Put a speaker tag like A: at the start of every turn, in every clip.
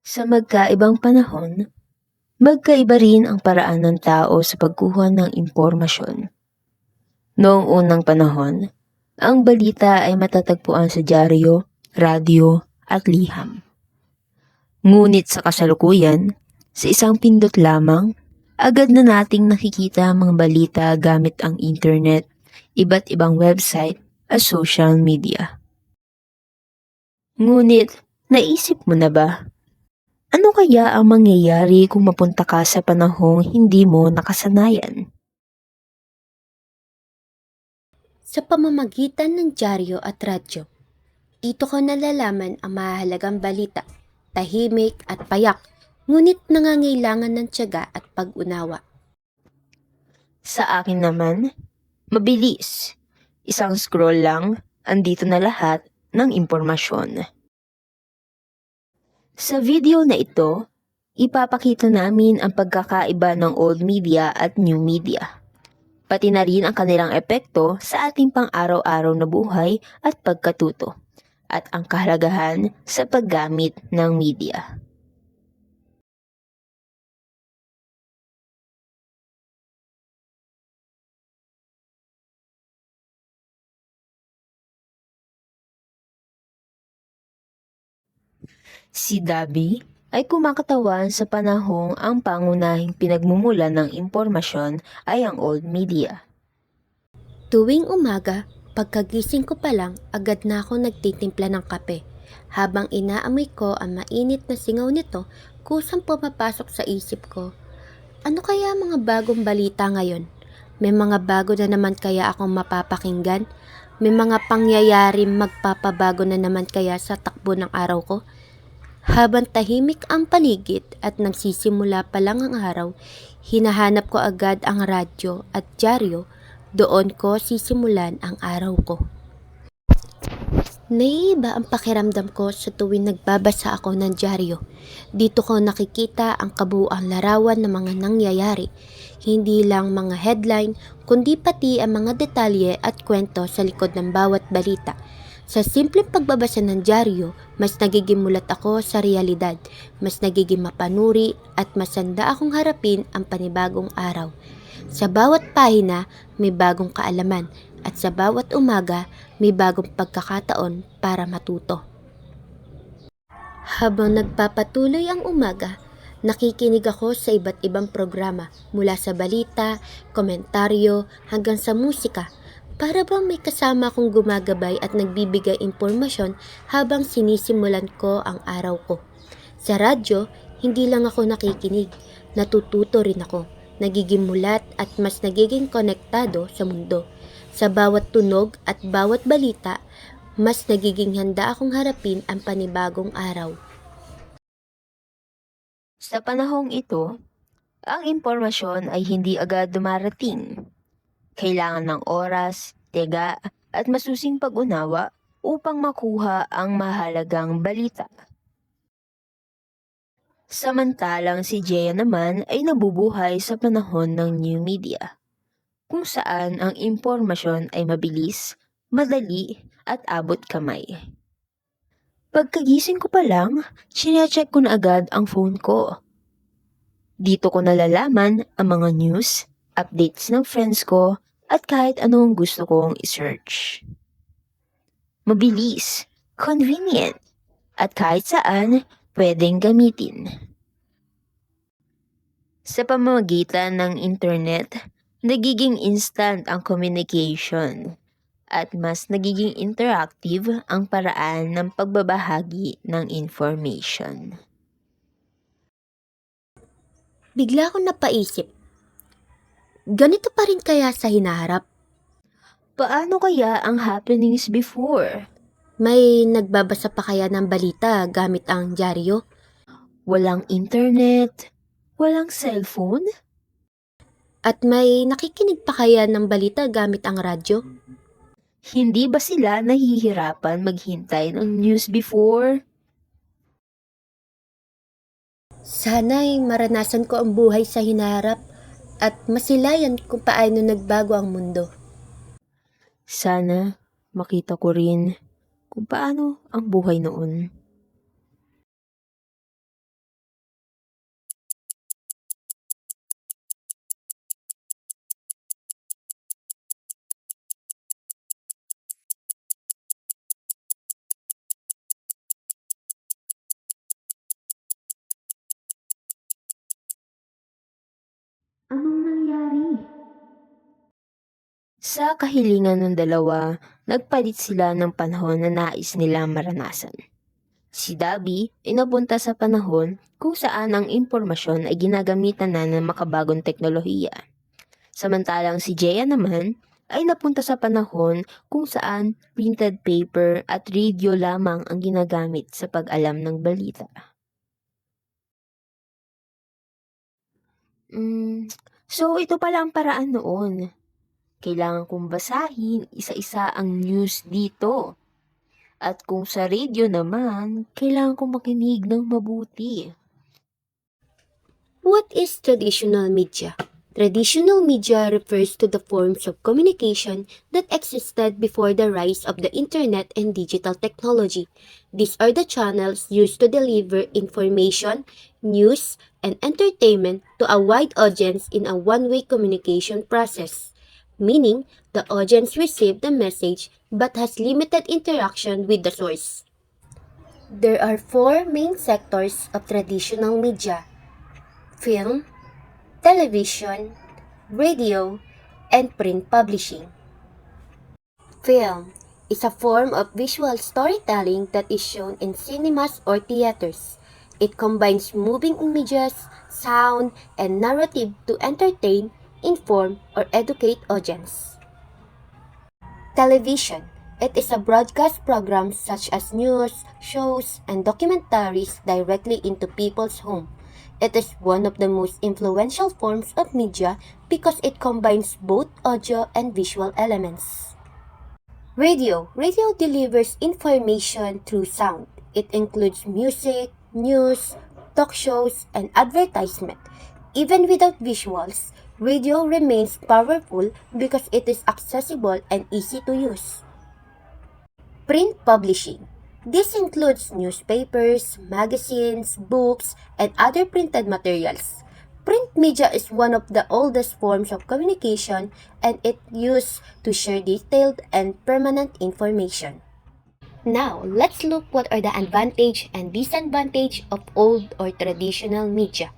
A: Sa magkaibang panahon, magkaiba rin ang paraan ng tao sa pagkuha ng impormasyon. Noong unang panahon, ang balita ay matatagpuan sa dyaryo, radyo at liham. Ngunit sa kasalukuyan, sa isang pindot lamang, agad na nating nakikita ang mga balita gamit ang internet, iba't ibang website at social media. Ngunit, naisip mo na ba? Ano kaya ang mangyayari kung mapunta ka sa panahong hindi mo nakasanayan?
B: Sa pamamagitan ng dyaryo at radyo, dito ko nalalaman ang mahalagang balita, tahimik at payak, ngunit nangangailangan ng tiyaga at pag-unawa.
A: Sa akin naman, mabilis. Isang scroll lang, andito na lahat ng impormasyon. Sa video na ito, ipapakita namin ang pagkakaiba ng old media at new media. Pati na rin ang kanilang epekto sa ating pang-araw-araw na buhay at pagkatuto, at ang kahalagahan sa paggamit ng media. Si Dabi ay kumakatawan sa panahong ang pangunahing pinagmumula ng impormasyon ay ang old media.
B: Tuwing umaga, pagkagising ko pa lang, agad na ako nagtitimpla ng kape. Habang inaamoy ko ang mainit na singaw nito, kusang pumapasok sa isip ko. Ano kaya mga bagong balita ngayon? May mga bago na naman kaya akong mapapakinggan? May mga pangyayari magpapabago na naman kaya sa takbo ng araw ko? Habang tahimik ang paligid at nagsisimula pa lang ang araw, hinahanap ko agad ang radyo at dyaryo. Doon ko sisimulan ang araw ko. Naiiba ang pakiramdam ko sa tuwing nagbabasa ako ng dyaryo. Dito ko nakikita ang kabuuang larawan ng mga nangyayari. Hindi lang mga headline, kundi pati ang mga detalye at kwento sa likod ng bawat balita. Sa simpleng pagbabasa ng dyaryo, mas nagiging mulat ako sa realidad, mas nagiging mapanuri at masanda akong harapin ang panibagong araw. Sa bawat pahina, may bagong kaalaman at sa bawat umaga, may bagong pagkakataon para matuto. Habang nagpapatuloy ang umaga, nakikinig ako sa iba't ibang programa mula sa balita, komentaryo hanggang sa musika. Para bang may kasama akong gumagabay at nagbibigay impormasyon habang sinisimulan ko ang araw ko. Sa radyo, hindi lang ako nakikinig, natututo rin ako, nagiging mulat at mas nagiging konektado sa mundo. Sa bawat tunog at bawat balita, mas nagiging handa akong harapin ang panibagong araw.
A: Sa panahong ito, ang impormasyon ay hindi agad dumarating. Kailangan ng oras, tiyaga at masusing pag-unawa upang makuha ang mahalagang balita. Samantalang si Jaya naman ay nabubuhay sa panahon ng new media, kung saan ang impormasyon ay mabilis, madali at abot kamay. Pagkagising ko pa lang, chinecheck ko na agad ang phone ko. Dito ko nalalaman ang mga news, updates ng friends ko at kahit anong gusto kong isearch. Mabilis, convenient, at kahit saan pwedeng gamitin. Sa pamamagitan ng internet, nagiging instant ang communication at mas nagiging interactive ang paraan ng pagbabahagi ng information.
B: Bigla akong napaisip, ganito pa rin kaya sa hinaharap?
A: Paano kaya ang happenings before?
B: May nagbabasa pa kaya ng balita gamit ang dyaryo?
A: Walang internet, walang cellphone?
B: At may nakikinig pa kaya ng balita gamit ang radyo?
A: Hindi ba sila nahihirapan maghintay ng news before?
B: Sana'y maranasan ko ang buhay sa hinaharap at masilayan kung paano nagbago ang mundo.
A: Sana makita ko rin kung paano ang buhay noon. Sa kahilingan ng dalawa, nagpalit sila ng panahon na nais nila maranasan. Si Dabi ay napunta sa panahon kung saan ang impormasyon ay ginagamitan na ng makabagong teknolohiya. Samantalang si Jeya naman ay napunta sa panahon kung saan printed paper at radio lamang ang ginagamit sa pag-alam ng balita. So ito pala ang paraan noon. Kailangan kong basahin isa-isa ang news dito. At kung sa radio naman, kailangan kong makinig ng mabuti.
B: What is traditional media? Traditional media refers to the forms of communication that existed before the rise of the internet and digital technology. These are the channels used to deliver information, news, and entertainment to a wide audience in a one-way communication process, meaning the audience receives the message but has limited interaction with the source. There are four main sectors of traditional media: film, television, radio, and print publishing. Film is a form of visual storytelling that is shown in cinemas or theaters. It combines moving images, sound, and narrative to entertain, inform, or educate audience. Television. It is a broadcast program such as news, shows, and documentaries directly into people's home. It is one of the most influential forms of media because it combines both audio and visual elements. Radio. Radio delivers information through sound. It includes music, news, talk shows, and advertisement. Even without visuals, radio remains powerful because it is accessible and easy to use. Print publishing. This includes newspapers, magazines, books, and other printed materials. Print media is one of the oldest forms of communication and it used to share detailed and permanent information. Now, let's look what are the advantage and disadvantage of old or traditional media.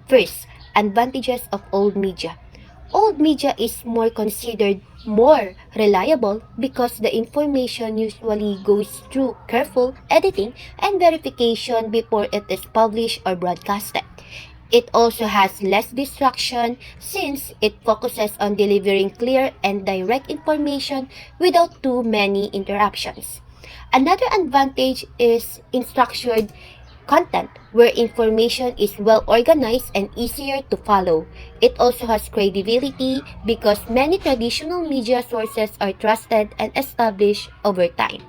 B: First, advantages of old media. Old media is considered more reliable because the information usually goes through careful editing and verification before it is published or broadcasted. It also has less distraction since it focuses on delivering clear and direct information without too many interruptions. Another advantage is in structured content where information is well organized and easier to follow. It also has credibility because many traditional media sources are trusted and established over time.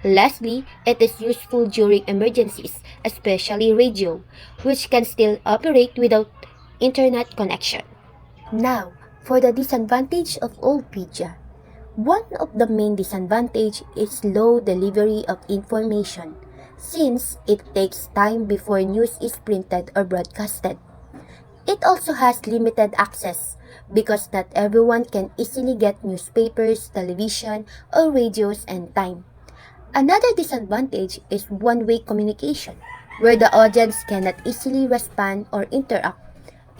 B: Lastly, it is useful during emergencies, especially radio, which can still operate without internet connection. Now, for the disadvantage of old media. One of the main disadvantage is slow delivery of information, since it takes time before news is printed or broadcasted. It also has limited access because not everyone can easily get newspapers, television, or radios and time. Another disadvantage is one-way communication, where the audience cannot easily respond or interact.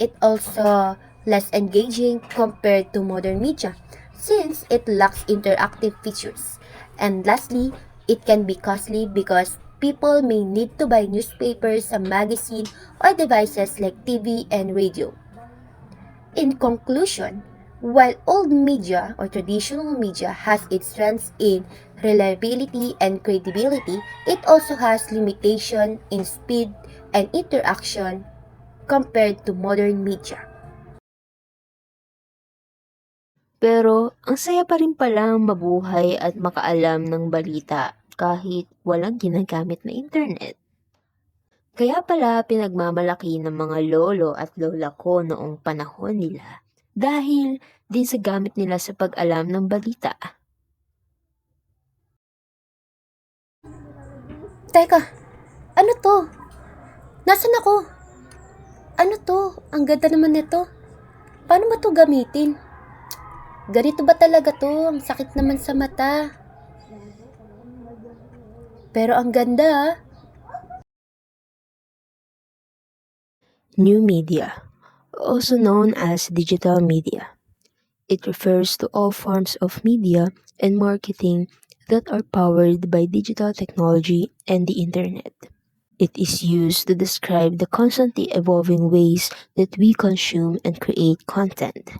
B: It also less engaging compared to modern media, since it lacks interactive features. And lastly, it can be costly because people may need to buy newspapers, a magazine, or devices like TV and radio. In conclusion, while old media or traditional media has its strengths in reliability and credibility, it also has limitation in speed and interaction compared to modern media.
A: Pero ang saya pa rin palang mabuhay at makaalam ng balita kahit walang ginagamit na internet. Kaya pala pinagmamalaki ng mga lolo at lola ko noong panahon nila dahil din sa gamit nila sa pag-alam ng balita.
B: Teka, ano to? Nasaan ako? Ano to? Ang ganda naman nito. Paano ba to gamitin? Ganito ba talaga to? Ang sakit naman sa mata. Pero ang ganda ah.
A: New media, also known as digital media. It refers to all forms of media and marketing that are powered by digital technology and the internet. It is used to describe the constantly evolving ways that we consume and create content.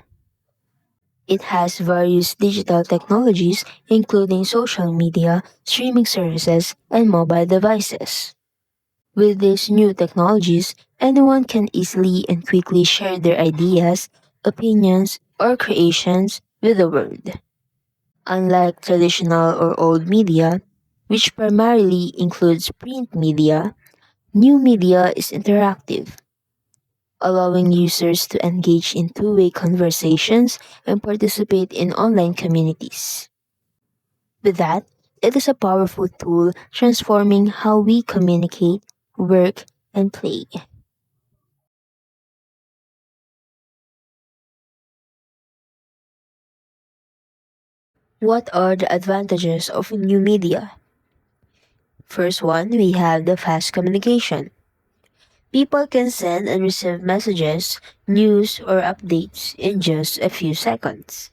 A: It has various digital technologies, including social media, streaming services, and mobile devices. With these new technologies, anyone can easily and quickly share their ideas, opinions, or creations with the world. Unlike traditional or old media, which primarily includes print media, new media is interactive, allowing users to engage in two-way conversations and participate in online communities. With that, it is a powerful tool transforming how we communicate, work, and play. What are the advantages of new media? First one, we have the fast communication. People can send and receive messages, news, or updates in just a few seconds.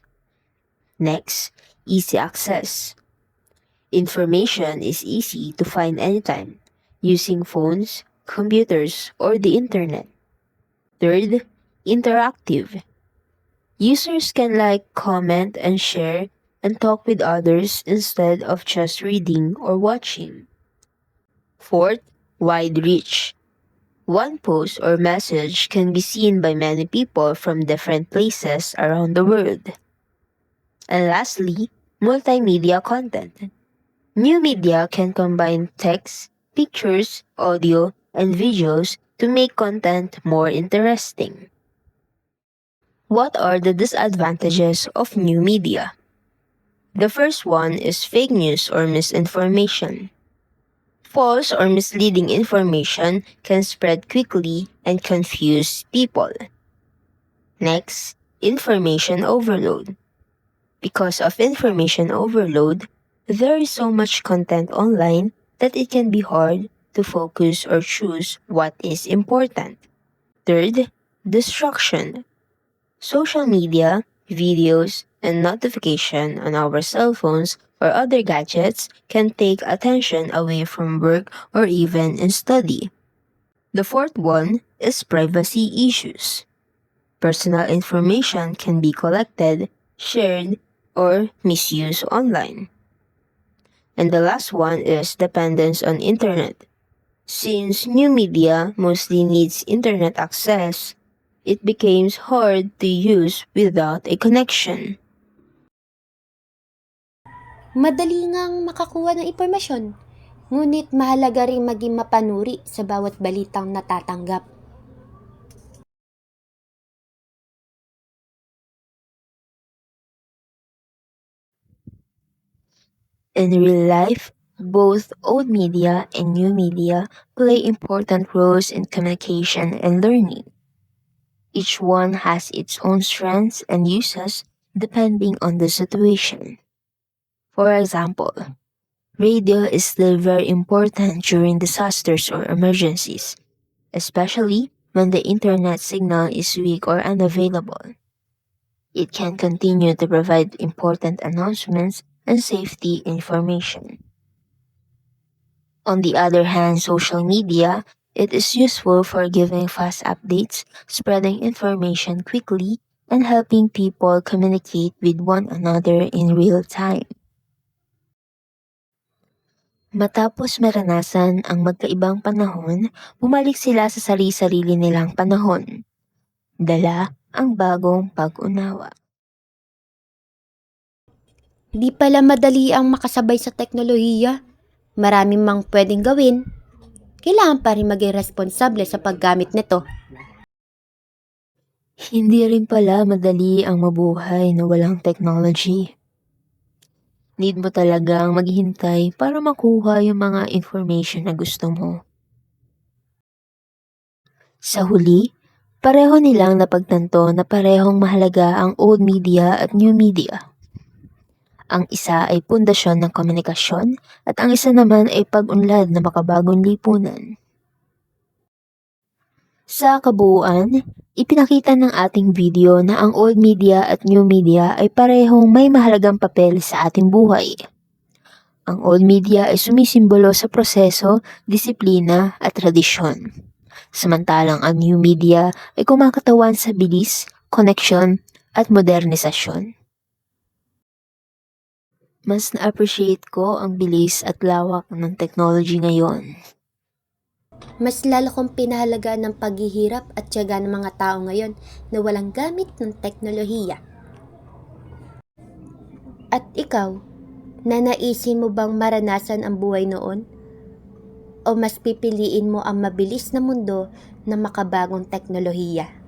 A: Next, easy access. Information is easy to find anytime, using phones, computers, or the internet. Third, interactive. Users can like, comment, and share and talk with others instead of just reading or watching. Fourth, wide reach. One post or message can be seen by many people from different places around the world. And lastly, multimedia content. New media can combine text, pictures, audio, and videos to make content more interesting. What are the disadvantages of new media? The first one is fake news or misinformation. False or misleading information can spread quickly and confuse people. Next, information overload. Because of information overload, there is so much content online that it can be hard to focus or choose what is important. Third, distraction. Social media, videos, and notification on our cell phones or other gadgets can take attention away from work or even in study. The fourth one is privacy issues. Personal information can be collected, shared, or misused online. And the last one is dependence on internet. Since new media mostly needs internet access, it becomes hard to use without a connection.
B: Madali ngang makakuha ng impormasyon, ngunit mahalaga rin maging mapanuri sa bawat balitang natatanggap.
A: In real life, both old media and new media play important roles in communication and learning. Each one has its own strengths and uses depending on the situation. For example, radio is still very important during disasters or emergencies, especially when the internet signal is weak or unavailable. It can continue to provide important announcements and safety information. On the other hand, social media, it is useful for giving fast updates, spreading information quickly, and helping people communicate with one another in real time. Matapos maranasan ang magkaibang panahon, bumalik sila sa sarili-sarili nilang panahon. Dala ang bagong pag-unawa.
B: Di pala madali ang makasabay sa teknolohiya. Marami mang pwedeng gawin. Kailangan pa rin maging responsable sa paggamit nito.
A: Hindi rin pala madali ang mabuhay na walang technology. Need mo talagang maghintay para makuha yung mga information na gusto mo. Sa huli, pareho nilang napagtanto na parehong mahalaga ang old media at new media. Ang isa ay pundasyon ng komunikasyon at ang isa naman ay pag-unlad na makabagong lipunan. Sa kabuuan, ipinakita ng ating video na ang old media at new media ay parehong may mahalagang papel sa ating buhay. Ang old media ay sumisimbolo sa proseso, disiplina at tradisyon. Samantalang ang new media ay kumakatawan sa bilis, connection at modernisasyon. Mas na-appreciate ko ang bilis at lawak ng technology ngayon.
B: Mas lalo kong pinahalagaan ng paghihirap at tiyaga ng mga tao ngayon na walang gamit ng teknolohiya. At ikaw, nanaisin mo bang maranasan ang buhay noon? O mas pipiliin mo ang mabilis na mundo na makabagong teknolohiya?